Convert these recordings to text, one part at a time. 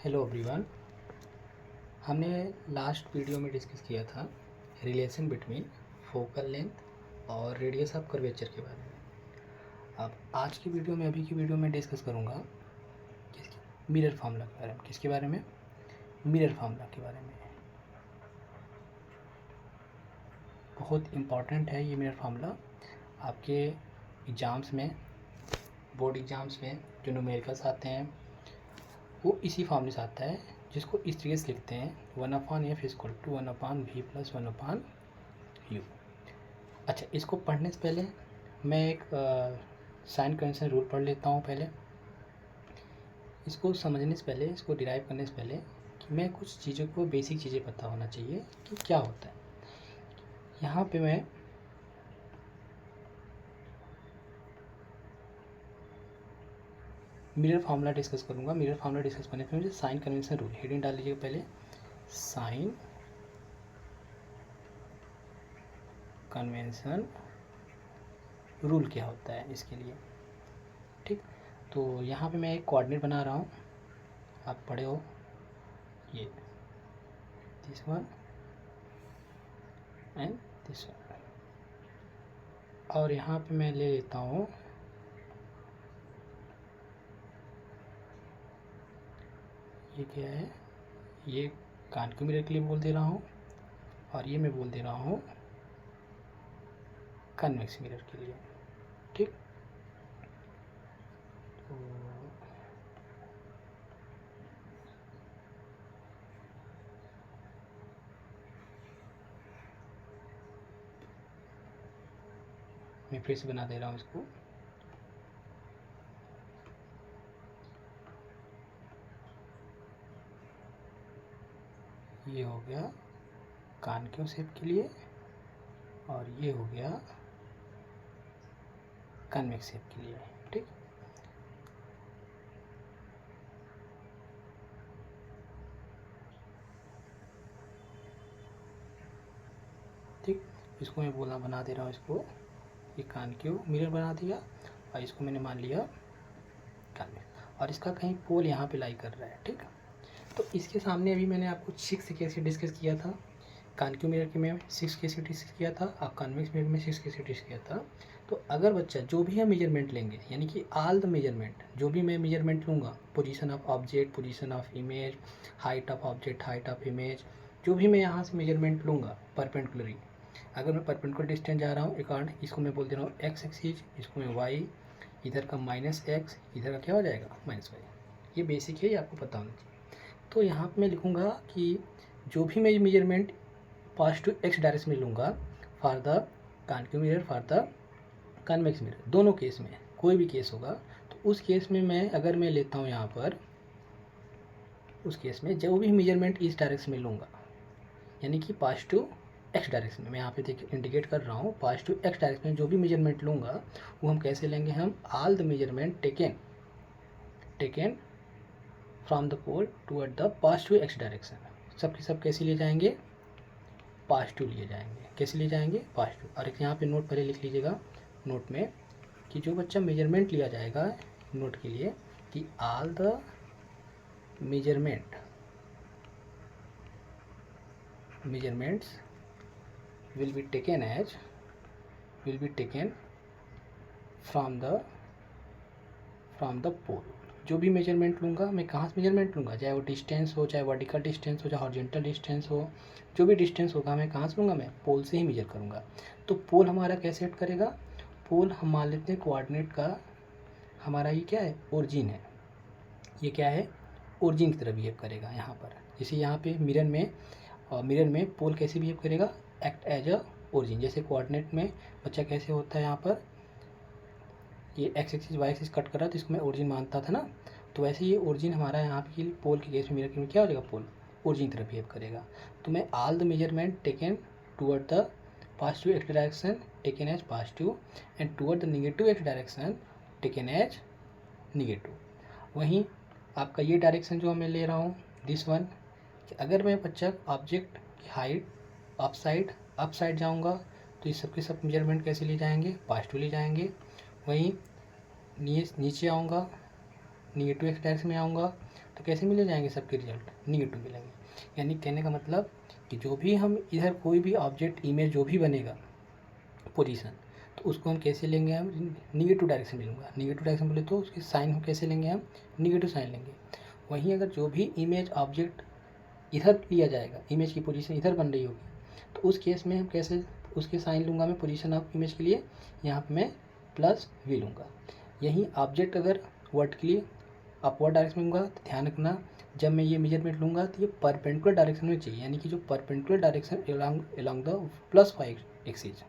Hello everyone. हमने last video में discuss किया था रिलेशन बिटवीन फोकल लेंथ और रेडियस ऑफ कर्वेचर के बारे में। अब आज की वीडियो में अभी की वीडियो में डिस्कस करूँगा मिरर फार्मूला के बारे में। किसके बारे में? मिरर फार्मूला के बारे में। बहुत इम्पॉर्टेंट है ये मिरर फार्मूला। आपके एग्ज़ाम्स में, बोर्ड एग्ज़ाम्स में जो न्यूमेरिकल्स आते हैं वो इसी फार्मूले से आता है, जिसको इस तरीके से लिखते हैं 1/f = 1/v + 1/u। अच्छा, इसको पढ़ने से पहले मैं एक साइन कन्वेंशन रूल पढ़ लेता हूँ। पहले इसको समझने से पहले, इसको डिराइव करने से पहले कि मैं कुछ चीज़ों को, बेसिक चीज़ें पता होना चाहिए कि क्या होता है। यहाँ पे मैं मिरर फार्मूला डिस्कस करूँगा। मिरर फार्मूला डिस्कस करने पे मुझे साइन कन्वेंशन रूल, हेडिंग डाल लीजिएगा पहले, साइन कन्वेंशन रूल क्या होता है इसके लिए। ठीक, तो यहाँ पे मैं एक कोऑर्डिनेट बना रहा हूँ, आप पढ़े हो ये this one and this one, और यहाँ पे मैं ले लेता हूँ ये क्या है, ये कॉन्केव मिरर के लिए बोल दे रहा हूँ और ये मैं बोल दे रहा हूँ कन्वेक्स मिरर के लिए। ठीक, तो मैं फिर से बना दे रहा हूँ इसको। ये हो गया कॉन्केव शेप के लिए और ये हो गया कन्वेक्स शेप के लिए। ठीक, ठीक, इसको मैं बोलना बना दे रहा हूँ, इसको ये कॉन्केव मिरर बना दिया और इसको मैंने मान लिया कन्वेक्स, और इसका कहीं पोल यहाँ पे लाई कर रहा है। ठीक, तो इसके सामने अभी मैंने आपको 6 केस डिस्कस किया था। कॉन्केव मिरर के में 6 केस डिस्कस किया था, आप कन्वेक्स मिरर में 6 केस डिस्कस किया था। तो अगर बच्चा जो भी हम मेजरमेंट लेंगे, यानी कि ऑल द मेजरमेंट, जो भी मैं मेजरमेंट लूँगा, position of object, position of image, height of object, height of image, जो भी मैं यहाँ से मेजरमेंट लूँगा परपेंडिकुलरली, अगर मैं परपेंडिकुलर डिस्टेंस जा रहा हूँ अकॉर्ड, इसको मैं बोल दे रहा हूँ एक्स एक्सिस, इसको मैं वाई, इधर का -x, इधर का क्या हो जाएगा -y। ये बेसिक है, ये आपको पता होना चाहिए। तो यहाँ पे मैं लिखूँगा कि जो भी मैं मेजरमेंट पॉजिटिव x डायरेक्शन में लूँगा for the concave mirror, for the convex mirror, दोनों केस में कोई भी केस होगा, तो उस केस में मैं अगर मैं लेता हूँ यहाँ पर, उस केस में जो भी मेजरमेंट इस डायरेक्शन में लूँगा, यानी कि पॉजिटिव x डायरेक्शन में, मैं यहाँ पे देखिए इंडिकेट कर रहा हूँ, पॉजिटिव x डायरेक्शन में जो भी मेजरमेंट लूँगा वो हम कैसे लेंगे, हम all the measurement taken from the pole toward the positive x direction, सब के सब कैसे लिए जाएंगे, पॉजिटिव लिए जाएंगे। कैसे लिए जाएंगे, पॉजिटिव। और एक यहाँ पे नोट पहले लिख लीजिएगा नोट में कि जो बच्चा मेजरमेंट लिया जाएगा, नोट के लिए कि all the measurements will be taken from the pole. जो भी मेजरमेंट लूँगा मैं कहाँ से मेजरमेंट लूँगा, चाहे वो डिस्टेंस हो, चाहे वर्टिकल डिस्टेंस हो, चाहे हॉरिजॉन्टल डिस्टेंस हो, जो भी डिस्टेंस होगा मैं कहाँ से लूँगा, मैं पोल से ही मेजर करूँगा। तो पोल हमारा कैसे सेट करेगा, पोल हम मान लेते हैं कोऑर्डिनेट का, हमारा ये क्या है, ओरिजिन है। ये क्या है, ओरिजिन की तरह बिहेव करेगा यहाँ पर। जैसे यहाँ पे मिरर में पोल कैसे बिहेव करेगा, एक्ट एज अ ओरिजिन। जैसे कोऑर्डिनेट में बच्चा कैसे होता है, यहाँ पर ये X axis Y axis cut कर रहा है तो इसको मैं ओरिजिन मानता था ना, तो वैसे ये ओरिजिन हमारा यहाँ पे पोल के केस में, मिरर के में क्या हो जाएगा, पोल ओरिजिन की तरह बिहेव करेगा। तो मैं all the measurement taken toward the positive X direction taken as positive and toward the negative X direction taken as negative. वहीं आपका ये डायरेक्शन जो मैं ले रहा हूँ दिस वन, कि अगर मैं बच्चा ऑब्जेक्ट की हाइट अप साइड जाऊँगा तो इस सब के सब मेजरमेंट कैसे ले जाएंगे, पॉजिटिव ले जाएंगे। वहीं नीचे आऊँगा, निगेटिव एक्स डायरेक्शन में आऊँगा तो कैसे मिले जाएंगे सबके रिजल्ट, निगेटिव मिलेंगे। यानी कहने का मतलब कि जो भी हम इधर कोई भी ऑब्जेक्ट इमेज जो भी बनेगा पोजीशन, तो उसको हम कैसे लेंगे, हम निगेटिव डायरेक्शन में लूँगा। निगेटिव डायरेक्शन बोले तो उसकी साइन हम कैसे लेंगे, हम निगेटिव साइन लेंगे। वहीं अगर जो भी इमेज ऑब्जेक्ट इधर लिया जाएगा, इमेज की पोजीशन इधर बन रही होगी, तो उस केस में हम कैसे उसके साइन लूँगा मैं पोजीशन ऑफ इमेज के लिए, यहाँ पे मैं प्लस वी लूँगा। यहीं ऑब्जेक्ट अगर वर्टिकली अपवर्ड डायरेक्शन में लूँगा तो ध्यान रखना जब मैं ये मेजरमेंट लूँगा तो ये परपेंडिकुलर डायरेक्शन में चाहिए, यानी कि जो perpendicular direction along the plus Y axis.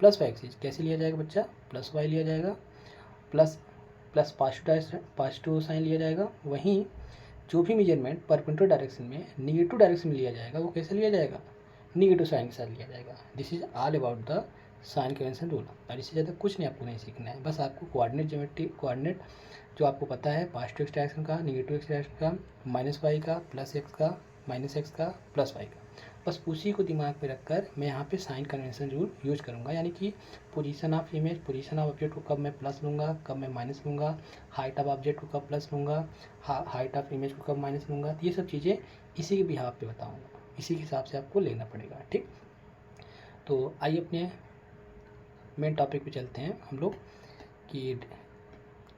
Plus Y axis कैसे लिया जाएगा बच्चा, प्लस वाई लिया जाएगा, प्लस प्लस पॉजिटिव साइन लिया जाएगा। वहीं जो भी मेजरमेंट परपेंडिकुलर डायरेक्शन में निगेटिव डायरेक्शन में लिया जाएगा वो कैसे लिया जाएगा, निगेटिव साइन के साथ लिया जाएगा। This is all about the sign convention rule. और इससे ज़्यादा कुछ नहीं आपको नहीं सीखना है, बस आपको कोऑर्डिनेट ज्योमेट्री, कोऑर्डिनेट जो आपको पता है पॉजिटिव एक्स डायरेक्शन का, निगेटिव एक्स डायरेक्शन का, माइनस वाई का, प्लस एक्स का, माइनस एक्स का, प्लस वाई का, बस उसी को दिमाग में रखकर मैं यहाँ पे साइन कन्वेंशन रूल यूज करूँगा। यानी कि position of image, position of object को कब मैं प्लस लूँगा, कब मैं माइनस लूँगा, हाइट ऑफ ऑब्जेक्ट को कब प्लस लूँगा, हाइट ऑफ इमेज को कब माइनस लूँगा, ये सब चीज़ें इसी के बिहाफ पे बताऊँगा। इसी के हिसाब से आपको लेना पड़ेगा, ठीक। तो आइए अपने मेन टॉपिक पे चलते हैं हम लोग कि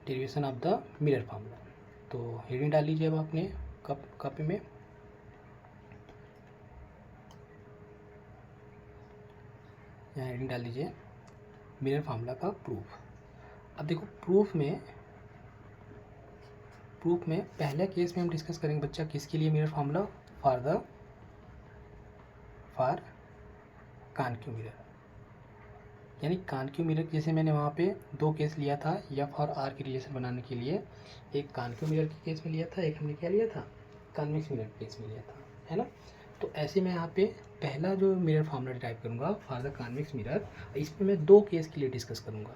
derivation of the mirror formula. तो हेडिंग डाल लीजिए अब आपने कॉपी में, यहाँ हेडिंग डाल लीजिए मिरर फार्मूला का प्रूफ। अब देखो प्रूफ में पहले केस में हम डिस्कस करेंगे बच्चा किसके लिए mirror formula, for concave mirror. यानी कॉनकेव मिरर जैसे मैंने वहाँ पे दो केस लिया था एफ और आर की रिलेशन बनाने के लिए, एक कॉनकेव मिरर के केस में लिया था, एक हमने क्या लिया था, कॉन्वेक्स मिरर के केस में लिया था, है ना। तो ऐसे मैं यहाँ पे पहला जो मिरर फार्मूला डिराइव करूँगा फॉर द कॉन्वेक्स मिरर, इसमें मैं दो केस के लिए डिस्कस करूँगा।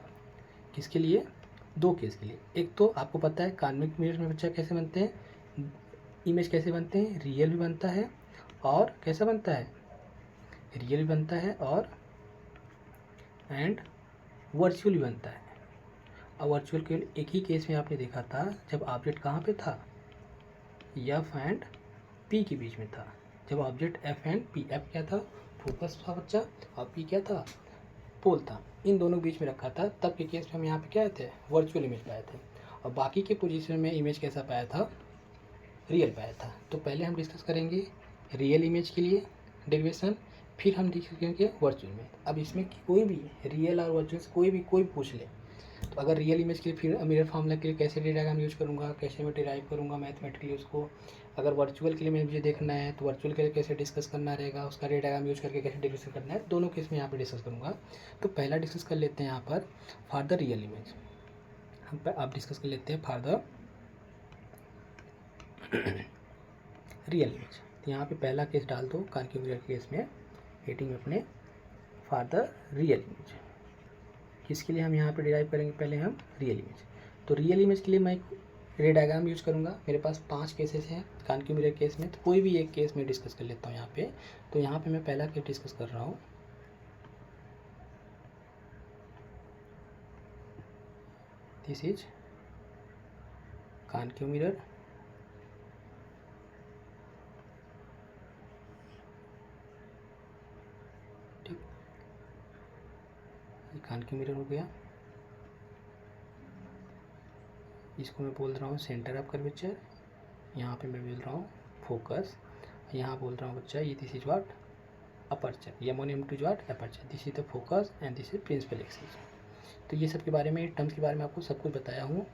किसके लिए, दो केस के लिए। एक तो आपको पता है कॉन्वेक्स मिरर में बच्चा कैसे बनते हैं, इमेज कैसे बनते हैं, रियल भी बनता है और कैसा बनता है, रियल भी बनता है और एंड वर्चुअल भी बनता है। अब वर्चुअल के एक ही केस में आपने देखा था जब ऑब्जेक्ट कहाँ पे था, एफ एंड पी के बीच में था। जब object F and P, F क्या था, फोकस था बच्चा, और पी क्या था, पोल था, इन दोनों के बीच में रखा था, तब के केस में हम यहाँ पे क्या थे, वर्चुअल इमेज पाए थे। और बाकी के पोजीशन में इमेज कैसा पाया था, रियल पाया था। तो पहले हम डिस्कस करेंगे रियल इमेज के लिए डेरिवेशन, फिर हम डिस्कस करेंगे वर्चुअल में। अब इसमें कोई भी रियल और वर्चुअल से कोई पूछ ले, तो अगर रियल इमेज के लिए फिर मिरर फार्मूला के लिए कैसे रे डायग्राम यूज करूँगा, कैसे मैं डिराइव करूँगा मैथमेटिकली उसको। अगर वर्चुअल के लिए मुझे देखना है तो वर्चुअल के लिए कैसे डिस्कस करना रहेगा, उसका रे डायग्राम यूज करके कैसे डिस्कस करना है, दोनों केस में यहाँ पर डिस्कस करूँगा। तो पहला डिस्कस कर लेते हैं यहाँ पर फॉर द रियल इमेज। हम आप डिस्कस कर लेते हैं फॉर द रियल इमेज। तो यहाँ पे पहला केस डाल दो कॉनकेव मिरर के केस में, हेडिंग में अपने फॉर द रियल इमेज। किसके लिए हम यहाँ पे डिराइव करेंगे, पहले हम रियल इमेज। तो रियल इमेज के लिए मैं रे डायग्राम यूज करूँगा। मेरे पास 5 केसेस हैं कॉनकेव मिरर केस में, तो कोई भी एक केस में डिस्कस कर लेता हूँ यहाँ पे। तो यहाँ पे मैं पहला केस डिस्कस कर रहा हूँ। दिस इज कॉनकेव मिरर, ठीक, ये कॉनकेव मिरर हो गया। इसको मैं बोल रहा हूँ सेंटर ऑफ कर्वेचर, यहाँ पे मैं बोल रहा हूँ फोकस, यहाँ बोल रहा हूँ बच्चा ये this is what, aperture, M1 M2 what, aperture, this is the focus and this is principal axis. तो ये सब के बारे में, टर्म्स के बारे में आपको सब कुछ बताया हूँ,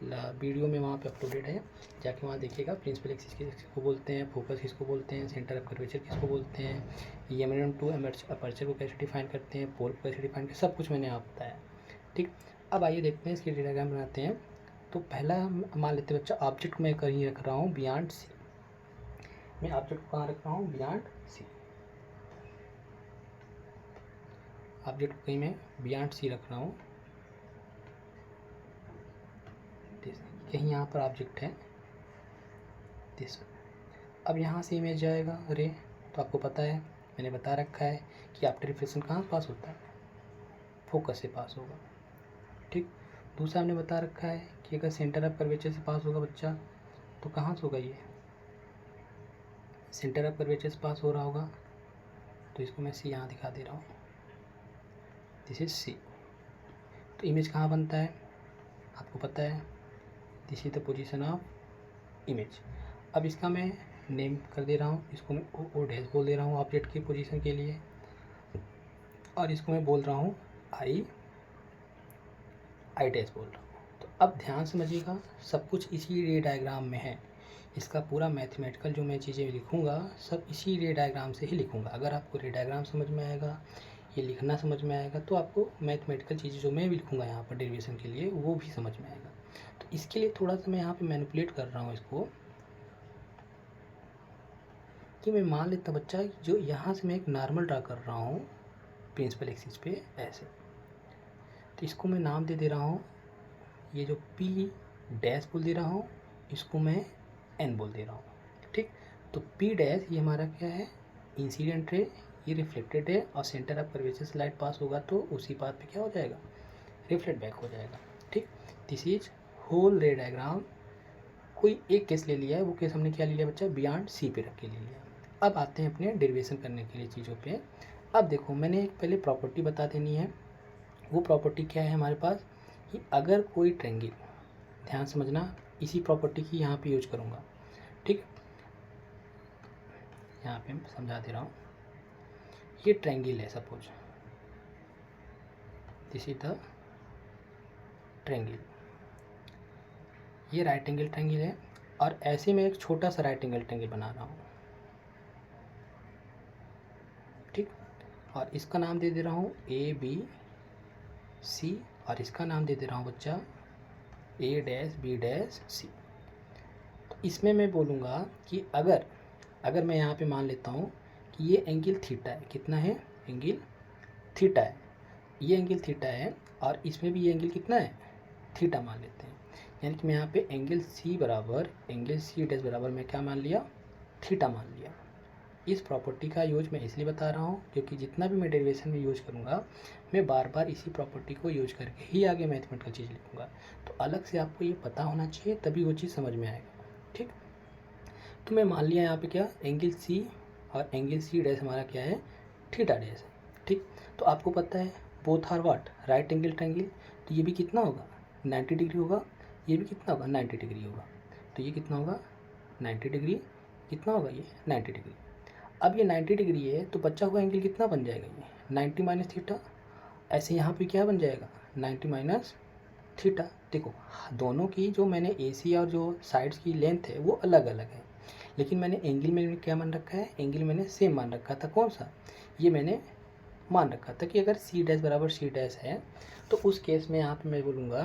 वीडियो में वहाँ पे अपलोडेड है, जाके वहाँ देखिएगा। प्रिंसिपल एक्सिस किसको बोलते हैं, फोकस किसको बोलते हैं, सेंटर ऑफ कर्वेचर किसको बोलते हैं, M1 M2 अपर्चर को कैसे डिफाइन करते हैं, पोल को कैसे डिफाइन करते हैं, सब कुछ मैंने आपको बताया, ठीक। अब आइए देखते हैं इसकी डायग्राम बनाते हैं। तो पहला मान लेते हैं बच्चा ऑब्जेक्ट मैं कहीं रख रहा हूँ बियॉन्ड सी, मैं ऑब्जेक्ट को कहाँ रख रहा हूँ, बियॉन्ड सी। ऑब्जेक्ट को कहीं मैं बियॉन्ड सी रख रहा हूँ, कहीं यहाँ पर ऑब्जेक्ट है दिस। अब यहाँ से इमेज जाएगा रे, तो आपको पता है मैंने बता रखा है कि आफ्टर रिफ्लेक्शन कहाँ पास होता है, फोकस से पास होगा, ठीक। दूसरा हमने बता रखा है कि अगर सेंटर ऑफ कर्वेचर से पास होगा बच्चा तो कहाँ से होगा ये, सेंटर ऑफ कर्वेचर से पास हो रहा होगा, तो इसको मैं सी यहाँ दिखा दे रहा हूँ, दिस इज सी। तो इमेज कहाँ बनता है आपको पता है, this is the position of image. अब इसका मैं नेम कर दे रहा हूँ, इसको मैं ओ डैश बोल दे रहा हूँ ऑब्जेक्ट की पोजीशन के लिए, और इसको मैं बोल रहा हूँ आई डैश बोल रहा हूँ। तो अब ध्यान समझिएगा, सब कुछ इसी रे डायग्राम में है। इसका पूरा मैथमेटिकल जो मैं चीज़ें लिखूँगा सब इसी रे डायग्राम से ही लिखूँगा। अगर आपको रे डायग्राम समझ में आएगा, ये लिखना समझ में आएगा, तो आपको मैथमेटिकल चीज़ें जो मैं भी लिखूँगा यहाँ पर डेरिवेशन के लिए वो भी समझ में आएगा। तो इसके लिए थोड़ा सा मैं यहाँ पे मैनिपुलेट कर रहा हूँ इसको, कि मैं मान लेता बच्चा जो यहाँ से मैं एक नॉर्मल ड्रा कर रहा हूँ प्रिंसिपल एक्सिस पे ऐसे, तो इसको मैं नाम दे रहा हूँ, ये जो पी डैश बोल दे रहा हूँ, इसको मैं एन बोल दे रहा हूँ, ठीक। तो पी डैश ये हमारा क्या है, इंसिडेंट रे, ये रिफ्लेक्टेड है, और सेंटर ऑफ कर्वेचर से लाइट पास होगा तो उसी पाथ पे क्या हो जाएगा, रिफ्लेक्ट बैक हो जाएगा, ठीक। This is whole ray diagram. कोई एक केस ले लिया है, वो केस हमने क्या ले लिया बच्चा, बियॉन्ड सी पे रख के ले लिया। अब आते हैं अपने डेरिवेशन करने के लिए चीज़ों पे। अब देखो मैंने एक पहले प्रॉपर्टी बता देनी है, वो प्रॉपर्टी क्या है हमारे पास, कि अगर कोई ट्रायंगल, ध्यान समझना, इसी प्रॉपर्टी की यहाँ पे यूज करूँगा, ठीक। यहाँ पे मैं समझा दे रहा हूँ, ये ट्रायंगल है, suppose this is the triangle, ये राइट एंगल ट्रायंगल है, और ऐसे में एक छोटा सा राइट एंगल ट्रायंगल बना रहा हूँ, ठीक। और इसका नाम दे रहा हूँ ए बी सी, और इसका नाम दे रहा हूँ बच्चा ए डैश बी डैश सी। तो इसमें मैं बोलूँगा कि अगर मैं यहाँ पे मान लेता हूँ कि ये एंगल थीटा है, कितना है, एंगल थीटा है, ये एंगल थीटा है, और इसमें भी ये एंगल कितना है, थीटा मान लेते हैं। यानी कि मैं यहाँ पे एंगल सी डैश बराबर मैं क्या मान लिया, थीटा मान लिया। इस प्रॉपर्टी का यूज मैं इसलिए बता रहा हूँ क्योंकि जितना भी मैं डेरिवेशन में यूज करूँगा मैं बार बार इसी प्रॉपर्टी को यूज करके ही आगे मैथमेटिकल चीज़ लिखूँगा। तो अलग से आपको ये पता होना चाहिए, तभी वो चीज़ समझ में आएगा, ठीक। तो मैं मान लिया यहाँ पे क्या, एंगल सी और एंगल सी डैश हमारा क्या है, थीटा डैश है, ठीक। तो आपको पता है both are what, right angle triangle, तो ये भी कितना होगा, 90 डिग्री होगा, ये भी कितना होगा, 90 डिग्री होगा। तो ये कितना होगा, 90 डिग्री, कितना होगा ये, 90 डिग्री। अब ये 90 डिग्री है तो बचा हुआ एंगल कितना बन जाएगा, ये 90 माइनस थीटा। ऐसे यहाँ पे क्या बन जाएगा, 90 माइनस थीटा। देखो दोनों की जो मैंने AC और जो साइड्स की लेंथ है वो अलग अलग है, लेकिन मैंने एंगल में क्या मान रखा है, एंगल मैंने सेम मान रखा था। कौन सा, ये मैंने मान रखा था कि अगर C डैश बराबर C डैश है तो उस केस में यहाँ पे मैं बोलूँगा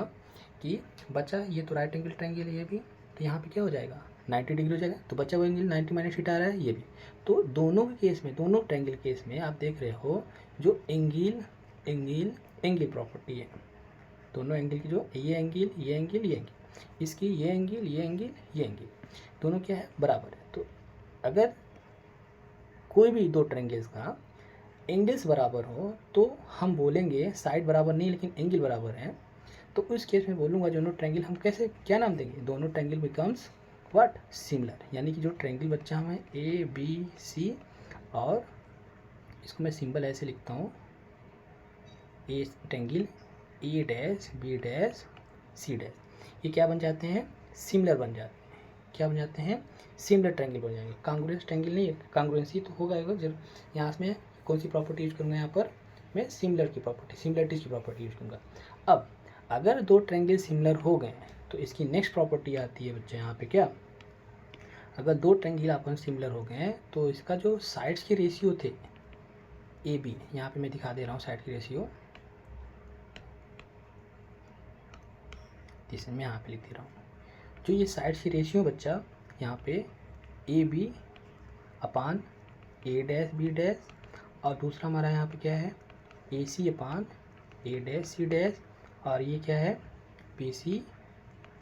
कि बचा ये तो राइट एंगल ट्रायंगल है ये भी, तो यहाँ पे क्या हो जाएगा, 90 डिग्री हो जाएगा। तो बचा हुआ एंगल 90 माइनस थीटा आ रहा है ये भी। तो दोनों के केस में, दोनों ट्रायंगल केस में आप देख रहे हो जो एंगल प्रॉपर्टी है, दोनों एंगल की जो ये एंगल, इसकी ये एंगल दोनों क्या है, बराबर है। तो अगर कोई भी दो ट्रायंगल्स का एंगल्स बराबर हो तो हम बोलेंगे साइड बराबर नहीं लेकिन एंगल बराबर है, तो उस केस में बोलूँगा दोनों ट्रायंगल हम कैसे क्या नाम देंगे, दोनों ट्रायंगल बिकम्स व्हाट, सिमिलर। यानी कि जो ट्रायंगल बच्चा हमें ABC, और इसको मैं सिंबल ऐसे लिखता हूँ, ए triangle A dash B dash C dash, ये क्या बन जाते हैं, सिमिलर बन जाते हैं। क्या बन जाते हैं, सिमिलर ट्रायंगल बन जाएंगे। कांग्रुएंस ट्रायंगल नहीं है, कांग्रुएंसी तो होगा जब यहाँ से कौन सी प्रॉपर्टी यूज करूँगा, यहाँ पर मैं सिमिलर की प्रॉपर्टी, सिमिलरिटीज की प्रॉपर्टी यूज करूँगा। अब अगर दो ट्रायंगल सिमिलर हो गए तो इसकी नेक्स्ट प्रॉपर्टी आती है बच्चे यहाँ पे क्या, अगर दो ट्रायंगल आपस सिमिलर हो गए तो इसका जो साइड्स के रेशियो थे AB, यहाँ पे मैं दिखा दे रहा हूँ साइड की रेशियो, जिसे मैं यहाँ पे लिख दे रहा हूँ, जो ये साइड्स की रेशियो बच्चा यहाँ पे AB upon A dash B dash, और दूसरा हमारा यहाँ पे क्या है AC upon A dash C dash, और ये क्या है BC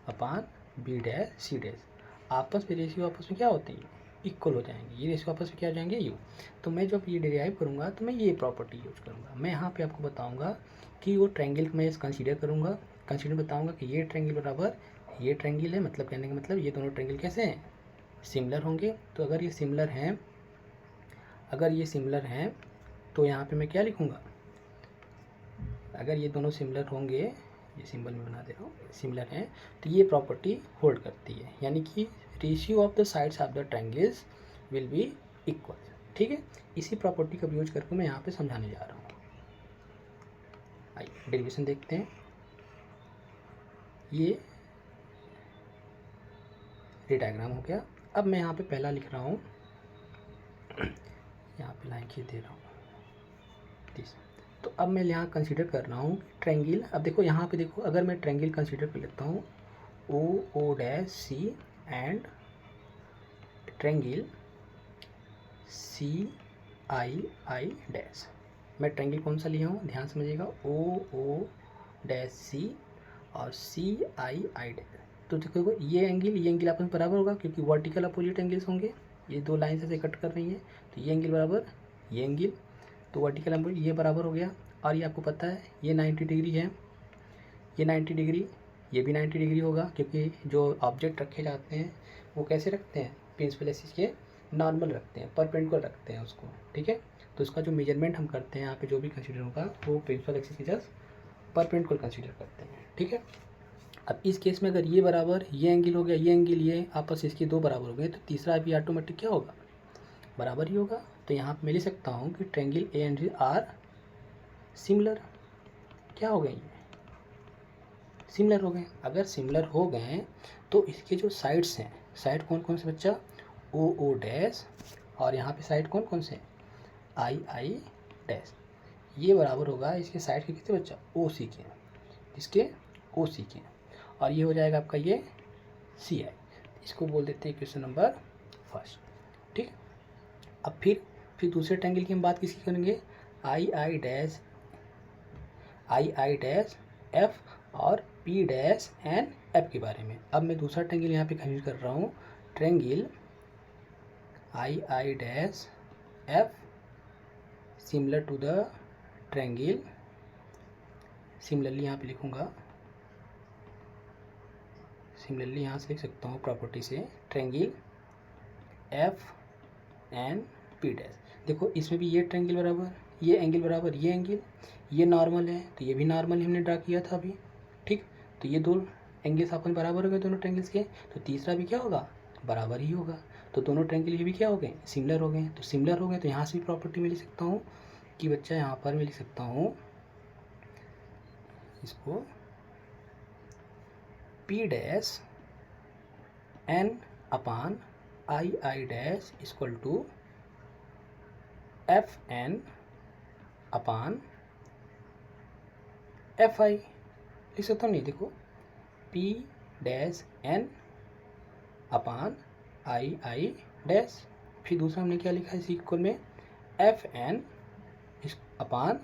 अपान B डैश C डैश। आपस में रेशियो आपस में क्या होते हैं, इक्वल हो जाएंगे, ये रेशियो आपस में क्या हो जाएंगे, यू। तो मैं जब ये डिराइव करूँगा तो मैं ये प्रॉपर्टी यूज करूँगा। मैं यहाँ पे आपको बताऊँगा कि वो ट्रायंगल मैं कंसीडर करूँगा, कंसीडर बताऊँगा कि ये ट्रायंगल बराबर ये ट्रायंगल है, मतलब कहने का मतलब ये दोनों ट्रायंगल कैसे हैं, सिमिलर होंगे। तो अगर ये सिमिलर हैं, तो यहाँ पे मैं क्या लिखूँगा, अगर ये दोनों सिमिलर होंगे, ये सिंबल में बना दे रहा हूँ, सिमिलर हैं, तो ये प्रॉपर्टी होल्ड करती है, यानी कि ratio of the sides of the triangles will be equal. ठीक है, इसी प्रॉपर्टी का यूज करके मैं यहाँ पे समझाने जा रहा हूँ। आइए डेरिवेशन देखते हैं। ये डायग्राम हो गया। अब मैं यहाँ पे पहला लिख रहा हूँ, यहाँ पे लाइन खींच दे रहा हूँ दिस। तो अब मैं यहाँ कंसीडर कर रहा हूँ ट्रायंगल। अब देखो यहाँ पे देखो, अगर मैं ट्रायंगल कंसीडर कर लेता हूँ O dash C and triangle C I dash. मैं ट्रायंगल कौन सा लिया हूँ, ध्यान समझिएगा, ओ डैश सी और सी आई डैश। तो देखो ये एंगल आपस में बराबर होगा, क्योंकि वर्टिकल अपोजिट एंगल्स होंगे, ये दो लाइन से कट कर रही हैं, तो ये एंगल बराबर ये एंगल, तो वर्टिकल अपोजिट ये बराबर हो गया। और ये आपको पता है ये 90 डिग्री है, ये 90 डिग्री, ये भी 90 डिग्री होगा, क्योंकि जो ऑब्जेक्ट रखे जाते हैं वो कैसे रखते हैं, प्रिंसिपल एक्सिस के नॉर्मल रखते हैं, परपेंडिकुलर रखते हैं उसको। ठीक है, तो इसका जो मेजरमेंट हम करते हैं यहाँ पे जो भी कंसीडर होगा वो प्रिंसिपल एक्सिस के जस्ट परपेंडिकुलर कंसीडर करते हैं। ठीक है, अब इस केस में अगर ये बराबर ये एंगल हो गया, ये एंगल ये आपस इसके दो बराबर हो गए, तो तीसरा भी ऑटोमेटिक क्या होगा, बराबर ही होगा। तो यहाँ पे मैं लिख सकता हूँ कि triangle A and R similar. क्या हो गए, ये सिमिलर हो गए। अगर सिमिलर हो गए तो इसके जो साइड्स हैं, साइड कौन कौन से बच्चा, ओ डैश, और यहाँ पे साइड कौन कौन से, आई डैश, ये बराबर होगा इसके साइड के कितने बच्चा, ओ सी के, इसके ओ सी के, और ये हो जाएगा आपका ये सी आई। इसको बोल देते हैं क्वेश्चन नंबर फर्स्ट। ठीक, अब फिर दूसरे ट्रायंगल की हम बात किसकी करेंगे, आई डैश एफ और पी डैश एन एफ के बारे में। अब मैं दूसरा ट्रायंगल यहाँ पे कंसीडर कर रहा हूँ, triangle I dash F similar to the triangle, similarly यहाँ पे लिखूँगा, सिमिलरली यहाँ से लिख सकता हूँ प्रॉपर्टी से, triangle F N P dash. देखो इसमें भी ये ट्रायंगल बराबर ये एंगल बराबर ये एंगल, ये नॉर्मल है तो ये भी नॉर्मल हमने ड्रा किया था अभी। ठीक, तो ये दो एंगल्स आपस में बराबर हो गए दोनों ट्रायंगल्स के, तो तीसरा भी क्या होगा, बराबर ही होगा। तो दोनों ट्रायंगल ये भी क्या हो गए, सिमिलर हो गए। तो सिमिलर हो गए तो यहाँ से भी प्रॉपर्टी में लिख सकता हूँ कि बच्चा यहाँ पर मैं लिख सकता हूँ इसको P dash N upon I dash equal to F N upon F I लिख सकता हूँ, नहीं देखो, P dash N upon I dash, फिर दूसरा हमने क्या लिखा है इस इक्वल में, F N upon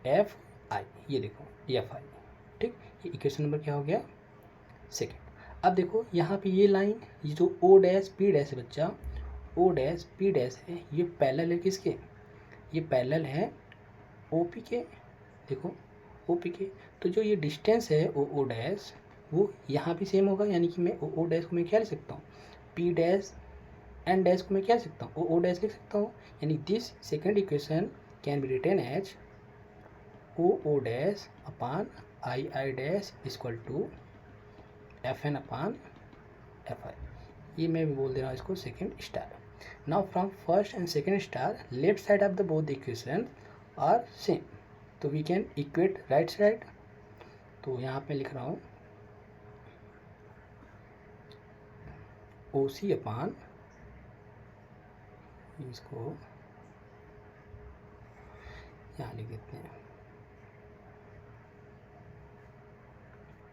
F I, ये देखो एफ आई। ठीक, ये इक्वेशन नंबर क्या हो गया, सेकेंड। अब देखो यहाँ पे ये लाइन, ये जो ओ डैश पी डैश है बच्चा, ओ डैश पी डैश है, ये पैरेलल है किसके, ये पैरेलल है ओ पी के। देखो ओ पी के, तो जो ये डिस्टेंस है ओ डैश वो यहाँ भी सेम होगा, यानी कि मैं ओ डैश को मैं क्या लिख सकता हूँ, पी डैश एन डैश को मैं क्या लिख सकता हूँ, ओ डैश लिख सकता हूँ। यानी this second equation can be written as O dash upon I dash equal to F N upon F I. ये मैं भी बोल दे रहा हूँ इसको second star. Now from first and second star left side of the both the equation are same, तो we can equate right side. तो यहाँ पे लिख रहा हूँ ओ सी अपान, इसको यहाँ लिख देते हैं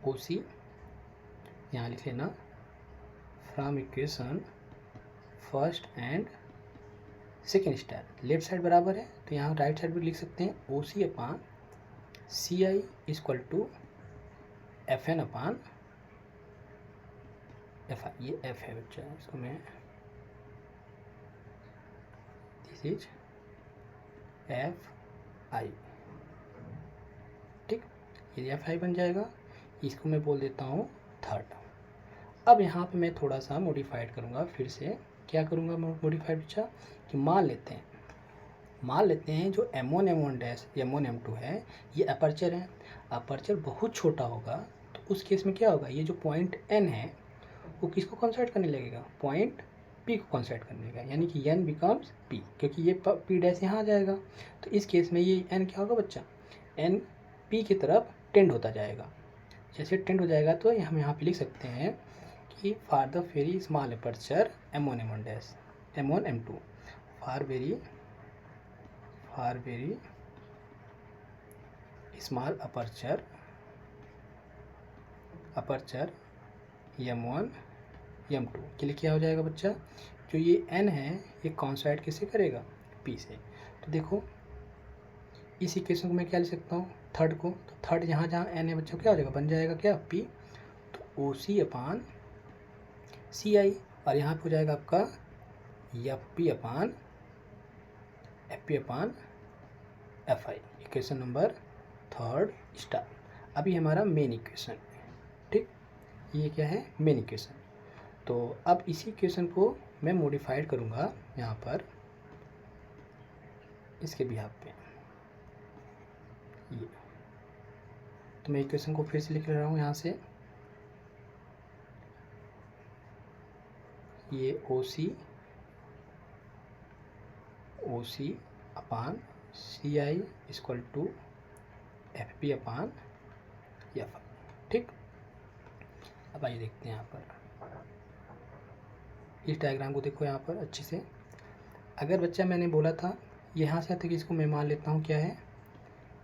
ओ सी, यहाँ लिख लेना from equation first and second star, left side बराबर है तो यहाँ राइट साइड भी लिख सकते हैं O C upon C I equal to F N upon F I. ये एफ है बच्चा, इसको मैं दिस इज एफ आई। ठीक, ये एफ आई बन जाएगा, इसको मैं बोल देता हूँ थर्ड। अब यहाँ पे मैं थोड़ा सा मॉडिफाइड करूँगा, फिर से क्या करूँगा मॉडिफाइड बच्चा, कि मान लेते हैं जो M1 M1 dash M1 M2 है ये अपर्चर है। अपर्चर बहुत छोटा होगा तो उस केस में क्या होगा, ये जो पॉइंट N है वो किसको कंसिडर करने लगेगा, पॉइंट P को कंसिडर करने लगेगा, यानी कि N बिकम्स P, क्योंकि ये P डैश यहाँ आ जाएगा। तो इस केस में ये N क्या होगा बच्चा, N P की तरफ टेंड होता जाएगा। जैसे टेंड हो जाएगा तो हम यहाँ पे लिख सकते हैं कि for the very small aperture M1 M1 dash M1 M2 for very small aperture M1 M2 के लिए क्या हो जाएगा बच्चा, जो ये N है ये कॉन्साइड किससे करेगा, P से। तो देखो इस इक्वेशन को मैं क्या लिख सकता हूँ, थर्ड को, तो थर्ड जहाँ जहाँ N है बच्चों क्या हो जाएगा, बन जाएगा क्या P, तो OC अपान CI, और यहाँ पे हो जाएगा आपका FP upon FI। Equation number third star. अभी हमारा मेन इक्वेशन, ठीक, ये क्या है मेन इक्वेशन। तो अब इसी इक्वेशन को मैं मॉडिफाइड करूँगा यहाँ पर इसके बिहाफ पे, ये तो मैं इक्वेशन को फिर से लिख रहा हूँ यहाँ से, ये OC upon CI equal to FP upon FI, ठीक। अब आइए देखते हैं यहाँ पर इस डायग्राम को, देखो यहाँ पर अच्छे से। अगर बच्चा मैंने बोला था यहाँ से तक, इसको मैं मान लेता हूँ क्या है,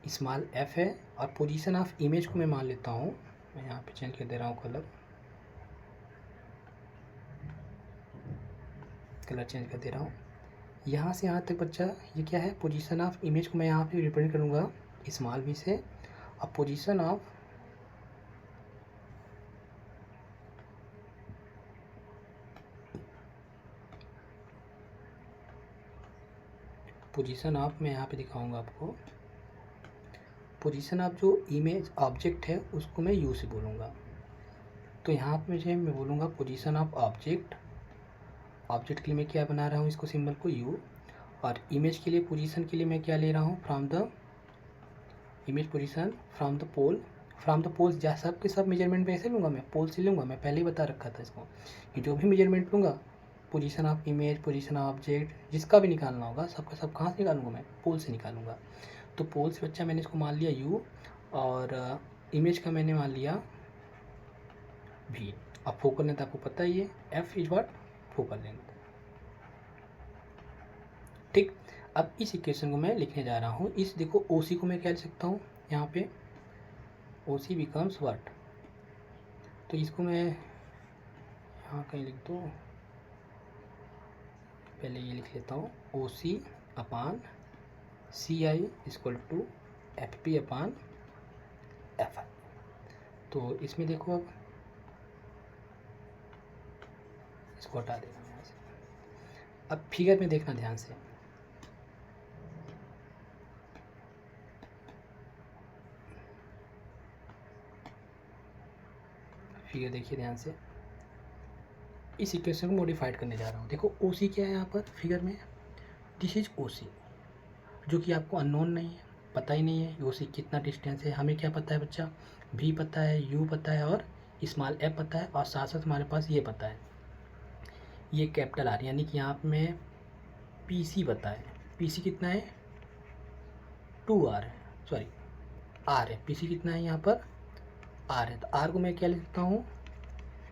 स्मॉल f है, और पोजीशन ऑफ इमेज को मैं मान लेता हूँ, मैं यहाँ पे चेंज कर दे रहा हूँ कलर चेंज कर दे रहा हूँ। यहाँ से यहाँ तक बच्चा ये क्या है, पोजीशन ऑफ इमेज को मैं यहाँ पे रिप्रेजेंट करूँगा स्मॉल v से, और पोजीशन ऑफ मैं यहाँ पे दिखाऊंगा आपको, पोजीशन ऑफ जो इमेज ऑब्जेक्ट है उसको मैं u से बोलूँगा। तो यहाँ पे मैं बोलूँगा पोजीशन ऑफ ऑब्जेक्ट के लिए मैं क्या बना रहा हूँ, इसको सिंबल को u, और इमेज के लिए पोजीशन के लिए मैं क्या ले रहा हूँ, from the image position from the pole जा सब के सब मेजरमेंट में ऐसे लूँगा, मैं पोल से लूँगा। मैं पहले ही बता रखा था इसको कि जो भी मेजरमेंट लूँगा, position of image, position of object, जिसका भी निकालना होगा सबका सब कहाँ से निकालूंगा, मैं पोल से निकालूंगा। तो पोल से बच्चा मैंने इसको मान लिया u, और इमेज का मैंने मान लिया v। अब फोकल लेंथ आपको पता ही है, f is what, focal length, ठीक। अब इस इक्वेशन को मैं लिखने जा रहा हूँ। इस देखो OC को मैं क्या लिख सकता हूँ, यहाँ पे OC बिकम्स व्हाट, तो इसको मैं यहाँ कहीं लिख दो, पहले ये लिख लेता हूँ, OC upon CI equal to FP upon FI। तो इसमें देखो अब इसको हटा देना यहाँ से। अब फिगर में देखना ध्यान से, फिगर देखिए ध्यान से। इस इक्वेशन को मॉडिफाइड करने जा रहा हूँ। देखो OC क्या है यहाँ पर फिगर में, दिस इज OC, जो कि आपको अननोन नहीं है, पता ही नहीं है OC कितना डिस्टेंस है। हमें क्या पता है बच्चा, V पता है, U पता है, और स्मॉल f पता है, और साथ साथ हमारे पास ये पता है, ये कैपिटल R, यानी कि यहाँ में PC पता है। PC कितना है, 2R है, सॉरी R है, PC कितना है यहाँ पर R है। तो R को मैं क्या लिख सकता हूँ,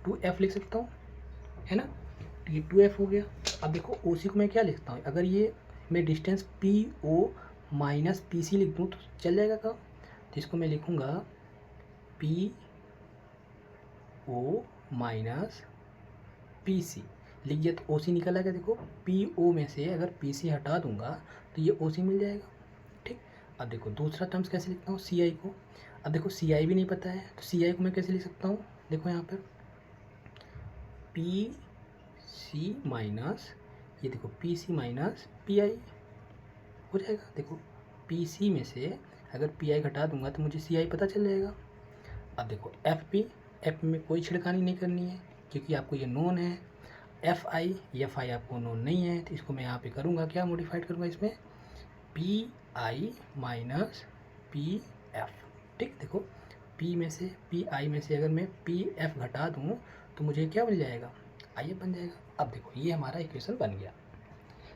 2F लिख सकता हूँ, है ना, तो ये 2F हो गया। अब देखो OC को मैं क्या लिखता हूँ, अगर ये मैं डिस्टेंस PO माइनस PC लिख दूँ तो चल जाएगा काम। तो इसको मैं लिखूँगा PO माइनस PC, लिख दिया तो OC निकल आएगा। देखो PO में से अगर PC हटा दूंगा तो ये OC मिल जाएगा, ठीक। अब देखो दूसरा टर्म्स कैसे लिखता हूँ, CI को। अब देखो CI भी नहीं पता है, तो CI को मैं कैसे लिख सकता हूँ, देखो यहाँ पर PC माइनस, ये देखो PC माइनस PI हो जाएगा। देखो PC में से अगर PI घटा दूंगा तो मुझे CI पता चल जाएगा। अब देखो FP में कोई छिड़कानी नहीं करनी है, क्योंकि आपको ये नोन है एफ आई आपको नोन नहीं है, तो इसको मैं यहाँ पे करूँगा क्या, मॉडिफाइड करूँगा इसमें P I minus P F. ठीक, देखो पी में से अगर मैं पी एफ घटा दूँ तो मुझे क्या बन जाएगा, आई एफ बन जाएगा। अब देखो ये हमारा इक्वेशन बन गया।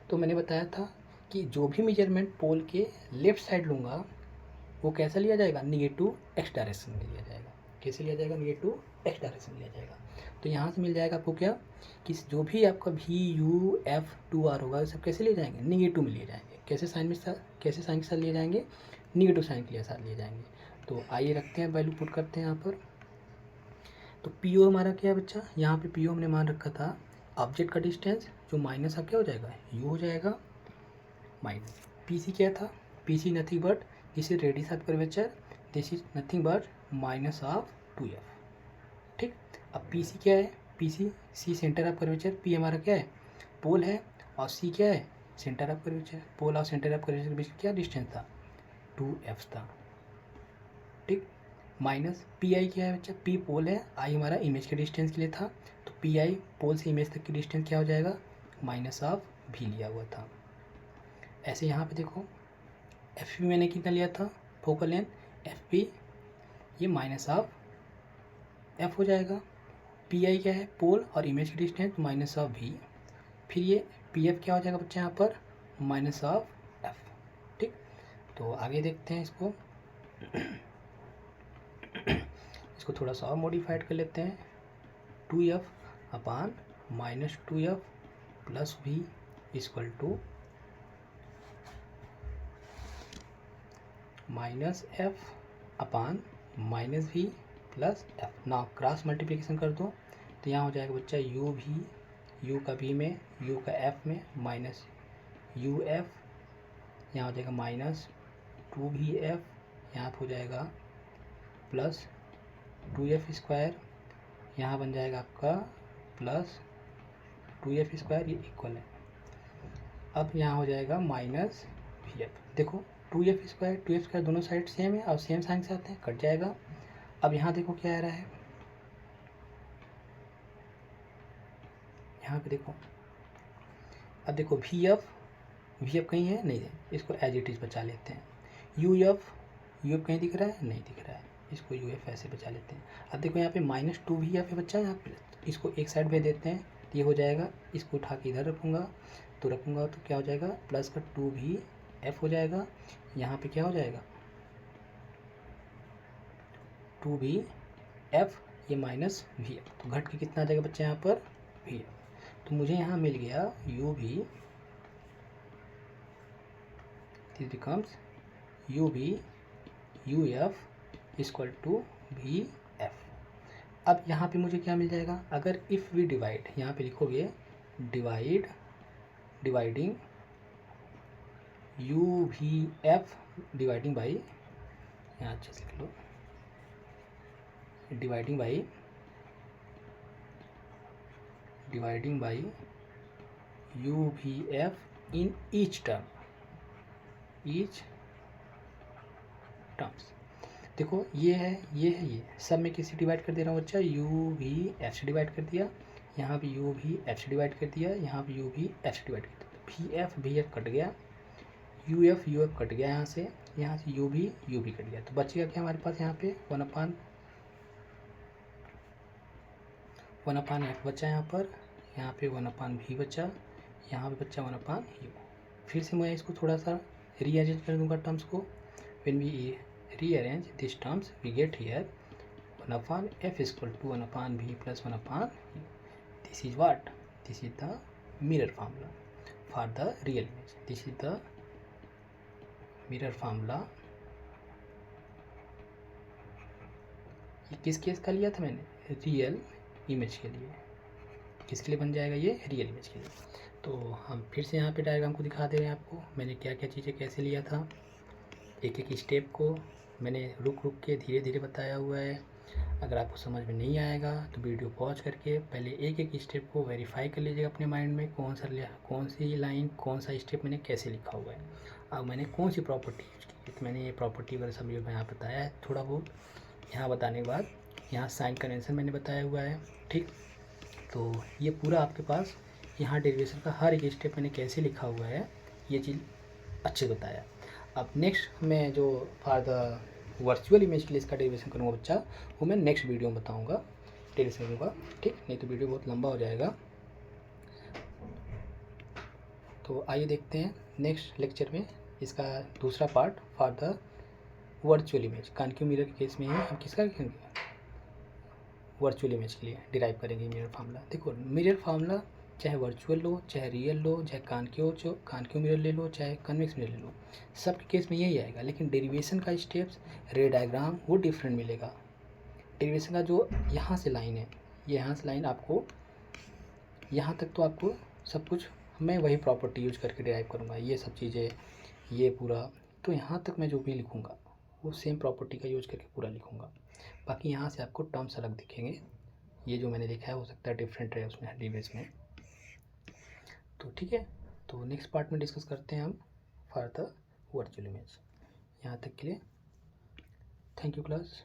तो मैंने बताया था कि जो भी मेजरमेंट पोल के लेफ्ट साइड लूँगा वो कैसा लिया जाएगा, निगेटिव एक्स डायरेक्शन में लिया जाएगा। कैसे लिया जाएगा, निगेटिव एक्स डायरेक्शन में लिया जाएगा। तो यहाँ से मिल जाएगा आपको क्या, कि जो भी आपका V U F two R होगा सब कैसे लिए जाएंगे, निगेटिव में लिए जाएंगे। कैसे साइन के साथ लिए जाएंगे, निगेटिव साइन के साथ लिए जाएंगे। तो आइए रखते हैं, वैल्यू पुट करते हैं यहाँ पर। तो पी ओ हमारा क्या है बच्चा, यहाँ पे पी ओ हमने मान रखा था ऑब्जेक्ट का डिस्टेंस, जो माइनस अब क्या हो जाएगा, यू हो जाएगा माइनस। पी सी क्या था, P C nothing but this is radius of curvature, this is nothing but minus of 2f। ठीक, अब पी सी क्या है, P C centre of curvature, P हमारा क्या है पोल है, और सी क्या है सेंटर ऑफ कर्वेचर। पोल और सेंटर ऑफ कर्वेचर के बीच क्या डिस्टेंस था, 2f था। ठीक, माइनस पी आई क्या है बच्चा, पी पोल है, आई हमारा इमेज के डिस्टेंस के लिए था, तो पी आई पोल से इमेज तक की डिस्टेंस क्या हो जाएगा, माइनस ऑफ भी लिया हुआ था। ऐसे यहाँ पे देखो एफ पी मैंने कितना लिया था, फोकल लेंथ, एफ पी ये माइनस ऑफ एफ हो जाएगा। पी आई क्या है पोल और इमेज की डिस्टेंस, माइनस ऑफ भी। फिर ये पी एफ क्या हो जाएगा बच्चा यहाँ पर, माइनस ऑफ एफ। ठीक, तो आगे देखते हैं इसको इसको थोड़ा सा और मॉडिफाइड कर लेते हैं। 2f upon minus 2f plus v equal to minus F upon minus V plus F. ना क्रॉस मल्टीप्लिकेशन कर दो तो यहाँ हो जाएगा बच्चा यू भी, यू का भी में, यू का एफ में, माइनस यू एफ, यहाँ हो जाएगा माइनस 2v f, यहाँ हो जाएगा प्लस 2f स्क्वायर, यहाँ बन जाएगा आपका प्लस 2f स्क्वायर, ये इक्वल है। अब यहाँ हो जाएगा माइनस वी एफ। देखो 2f स्क्वायर दोनों साइड सेम है और सेम साइन से आते हैं, कट जाएगा। अब यहाँ देखो क्या आ रहा है, यहाँ पे देखो, अब देखो वी एफ कहीं है नहीं है, इसको एज इट इज़ बचा लेते हैं। यू एफ कहीं दिख रहा है, नहीं दिख रहा है, इसको यू एफ ऐसे बचा लेते हैं। अब देखो यहाँ पे माइनस 2v एफ है बच्चा, यहाँ पे इसको एक साइड में देते हैं, तो ये हो जाएगा, इसको उठा के इधर रखूँगा तो क्या हो जाएगा, प्लस का 2v एफ हो जाएगा। यहाँ पे क्या हो जाएगा 2v एफ, ये माइनस वी एफ, तो घट के कितना आ जाएगा बच्चा यहाँ पर वी एफ। तो मुझे यहाँ मिल गया U V, this becomes U V U F equal to V F. अब यहाँ पे मुझे क्या मिल जाएगा, अगर इफ़ वी डिवाइड, यहाँ पे लिखोगे dividing U V F dividing by, यहाँ अच्छे से लिख लो, dividing by U V F in each terms. देखो ये है ये सब में किसी डिवाइड कर दे रहा हूँ बच्चा, यू वी एफ से डिवाइड कर दिया, यहाँ भी यू वी एफ से डिवाइड कर दिया, यहाँ भी यू वी एफ से डिवाइड कर दिया, वी एफ कट गया, यू एफ कट गया, यहाँ से यू भी कट गया। तो बचेगा क्या हमारे पास, यहाँ पे 1 अपान एफ बचा, यहाँ पे 1 अपान भी बचा, यहाँ पे बच्चा 1 अपान यू। फिर से मैं इसको थोड़ा सा रीअरेंज कर दूंगा टर्म्स को। When we rearrange this terms we get here 1 upon F equal to 1 upon V plus 1 upon U. This is what, this is the mirror formula for the real image. This is the mirror formula. ये किस case का लिया था मैंने, real image के लिए। किसके लिए बन जाएगा ये, रियल इमेज के लिए। तो हम फिर से यहाँ पे डायग्राम को दिखा दे रहे हैं आपको, मैंने क्या क्या चीज़ें कैसे लिया था, एक एक स्टेप को मैंने रुक के धीरे धीरे बताया हुआ है। अगर आपको समझ में नहीं आएगा तो वीडियो पॉज करके पहले एक एक स्टेप को वेरीफाई कर लीजिएगा अपने माइंड में, कौन सी लाइन कौन सा स्टेप मैंने कैसे लिखा हुआ है, अब मैंने कौन सी प्रॉपर्टी यूज की। तो मैंने ये प्रॉपर्टी वगैरह सब मैं यहाँ बताया है थोड़ा बहुत। यहाँ बताने के बाद यहाँ साइन कन्वेंशन मैंने बताया हुआ है। ठीक, तो ये पूरा आपके पास यहाँ डेरिवेशन का हर एक स्टेप मैंने कैसे लिखा हुआ है ये चीज़ अच्छे बताया। अब नेक्स्ट मैं जो फॉर द वर्चुअल इमेज के लिए इसका डेरिवेशन करूँगा बच्चा, वो मैं नेक्स्ट वीडियो में बताऊँगा डेरिवेशन का, ठीक, नहीं तो वीडियो बहुत लंबा हो जाएगा। तो आइए देखते हैं नेक्स्ट लेक्चर में इसका दूसरा part for the virtual image. Concave mirror के केस में ही हम किसका लिखेंगे, वर्चुअल इमेज के लिए डिराइव करेंगे मिरर फार्मूला। देखो मिरर फार्मूला चाहे वर्चुअल लो, चाहे रियल लो, चाहे कॉन्केव मिरर ले लो, चाहे कन्वेक्स मिरर ले लो, सबके केस में यही आएगा। लेकिन डेरिवेशन का स्टेप्स, रे डायग्राम वो डिफरेंट मिलेगा। डेरिवेशन का जो यहाँ से लाइन है, ये यहाँ से लाइन आपको यहाँ तक तो आपको सब कुछ मैं वही प्रॉपर्टी यूज करके डिराइव करूँगा, ये सब चीज़ें, ये पूरा। तो यहाँ तक मैं जो भी लिखूँगा वो सेम प्रॉपर्टी का यूज करके पूरा लिखूँगा। बाकी यहाँ से आपको टर्म्स अलग दिखेंगे, ये जो मैंने लिखा है हो सकता है डिफरेंट रहे उसमें डेरिवेश में। तो ठीक है, तो नेक्स्ट पार्ट में डिस्कस करते हैं हम फॉर द वर्चुअल इमेज। यहाँ तक के लिए थैंक यू क्लास।